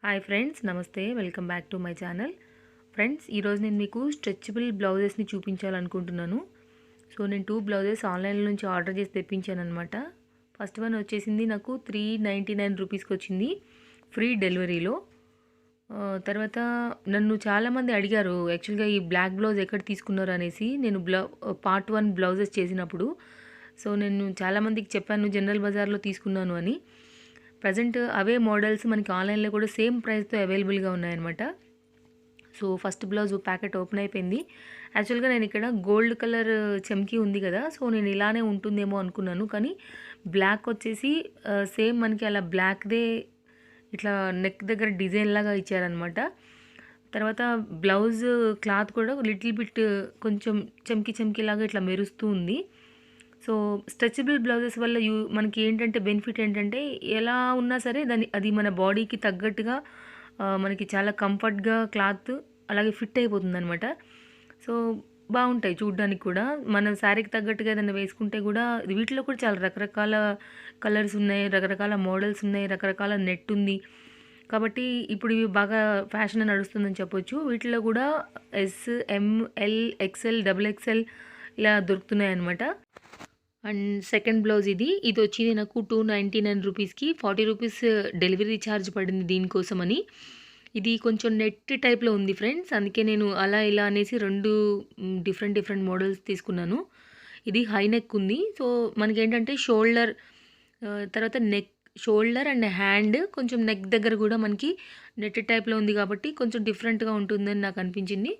Hi friends, నమస్తే. Welcome back to my channel. Friends, ఈరోజు నేను మీకు స్ట్రెచబుల్ బ్లౌజెస్ని చూపించాలనుకుంటున్నాను. సో నేను 2 బ్లౌజెస్ ఆన్లైన్ నుంచి ఆర్డర్ చేసి తెప్పించాను అనమాట. ఫస్ట్ వన్ వచ్చేసింది నాకు 399 రూపీస్కి వచ్చింది, ఫ్రీ డెలివరీలో. తర్వాత నన్ను చాలామంది అడిగారు యాక్చువల్గా ఈ బ్లాక్ బ్లౌజ్ ఎక్కడ తీసుకున్నారు అనేసి. నేను పార్ట్ 1 బ్లౌజెస్ చేసినప్పుడు సో నేను చాలామందికి చెప్పాను జనరల్ బజార్లో తీసుకున్నాను అని. ప్రజెంట్ అవే మోడల్స్ మనకి ఆన్లైన్లో కూడా సేమ్ ప్రైస్తో అవైలబుల్గా ఉన్నాయన్నమాట. So first blouse packet open అయిపోయింది. యాక్చువల్గా నేను ఇక్కడ గోల్డ్ కలర్ చమ్కీ ఉంది కదా, సో నేను ఇలానే ఉంటుందేమో అనుకున్నాను. కానీ బ్లాక్ వచ్చేసి సేమ్ మనకి అలా బ్లాక్దే ఇట్లా నెక్ దగ్గర డిజైన్ లాగా ఇచ్చారనమాట. తర్వాత బ్లౌజ్ క్లాత్ కూడా లిటిల్ బిట్ కొంచెం చమ్కీ లాగా ఇట్లా మెరుస్తూ ఉంది. సో స్ట్రెచబుల్ బ్లౌజెస్ వల్ల మనకి ఏంటంటే బెనిఫిట్ ఏంటంటే ఎలా ఉన్నా సరే అది మన బాడీకి తగ్గట్టుగా మనకి చాలా కంఫర్ట్గా క్లాత్ అలాగే ఫిట్ అయిపోతుంది అనమాట. సో బాగుంటాయి చూడ్డానికి కూడా. మన శారీకి తగ్గట్టుగా ఏదైనా వేసుకుంటే కూడా వీటిలో కూడా చాలా రకరకాల కలర్స్ ఉన్నాయి, రకరకాల మోడల్స్ ఉన్నాయి, రకరకాల నెట్ ఉంది. కాబట్టి ఇప్పుడు ఇవి బాగా ఫ్యాషన్ నడుస్తుందని చెప్పొచ్చు. వీటిలో కూడా ఎస్, ఎం, ఎల్, ఎక్స్ఎల్, XXL ఇలా దొరుకుతున్నాయి అనమాట. అండ్ సెకండ్ బ్లౌజ్ ఇది వచ్చింది నాకు 299 రూపీస్కి 40 రూపీస్ డెలివరీ ఛార్జ్ పడింది దీనికోసమని. ఇది కొంచెం నెట్ టైప్లో ఉంది ఫ్రెండ్స్, అందుకే నేను అలా ఇలా అనేసి 2 డిఫరెంట్ మోడల్స్ తీసుకున్నాను. ఇది హై నెక్ ఉంది. సో మనకేంటంటే షోల్డర్, తర్వాత నెక్, షోల్డర్ అండ్ హ్యాండ్, కొంచెం నెక్ దగ్గర కూడా మనకి నెట్ టైప్లో ఉంది కాబట్టి కొంచెం డిఫరెంట్గా ఉంటుందని నాకు అనిపించింది.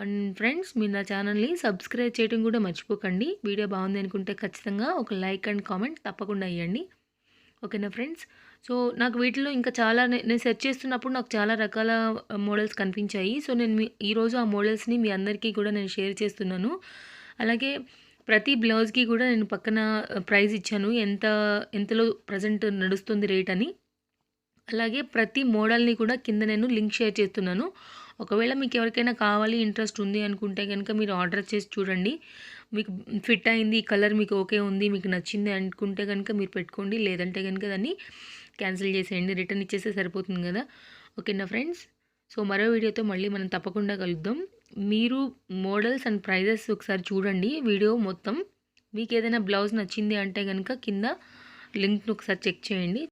అండ్ ఫ్రెండ్స్, మీరు నా ఛానల్ని సబ్స్క్రైబ్ చేయడం కూడా మర్చిపోకండి. వీడియో బాగుంది అనుకుంటే ఖచ్చితంగా ఒక లైక్ అండ్ కామెంట్ తప్పకుండా ఇవ్వండి, ఓకేనా ఫ్రెండ్స్. సో నాకు వీటిలో ఇంకా చాలా నేను సెర్చ్ చేస్తున్నప్పుడు నాకు చాలా రకాల మోడల్స్ కనిపించాయి. సో నేను ఈరోజు ఆ మోడల్స్ని మీ అందరికీ కూడా నేను షేర్ చేస్తున్నాను. అలాగే ప్రతి బ్లౌజ్కి కూడా నేను పక్కన ప్రైస్ ఇచ్చాను, ఎంతలో ప్రజెంట్ నడుస్తుంది రేట్ అని. అలాగే ప్రతి మోడల్ని కూడా కింద నేను లింక్ షేర్ చేస్తున్నాను. ఒకవేళ మీకు ఎవరికైనా కావాలి, ఇంట్రెస్ట్ ఉంది అనుకుంటే కనుక మీరు ఆర్డర్ చేసి చూడండి. మీకు ఫిట్ అయింది, కలర్ మీకు ఓకే ఉంది, మీకు నచ్చింది అనుకుంటే కనుక మీరు పెట్టుకోండి. లేదంటే కనుక దాన్ని క్యాన్సిల్ చేసేయండి, రిటర్న్ ఇచ్చేస్తే సరిపోతుంది కదా, ఓకేనా ఫ్రెండ్స్. సో మరో వీడియోతో మళ్ళీ మనం తప్పకుండా కలుద్దాం. మీరు మోడల్స్ అండ్ ప్రైజెస్ ఒకసారి చూడండి వీడియో మొత్తం. మీకు ఏదైనా బ్లౌజ్ నచ్చింది అంటే కనుక కింద లింక్ను ఒకసారి చెక్ చేయండి.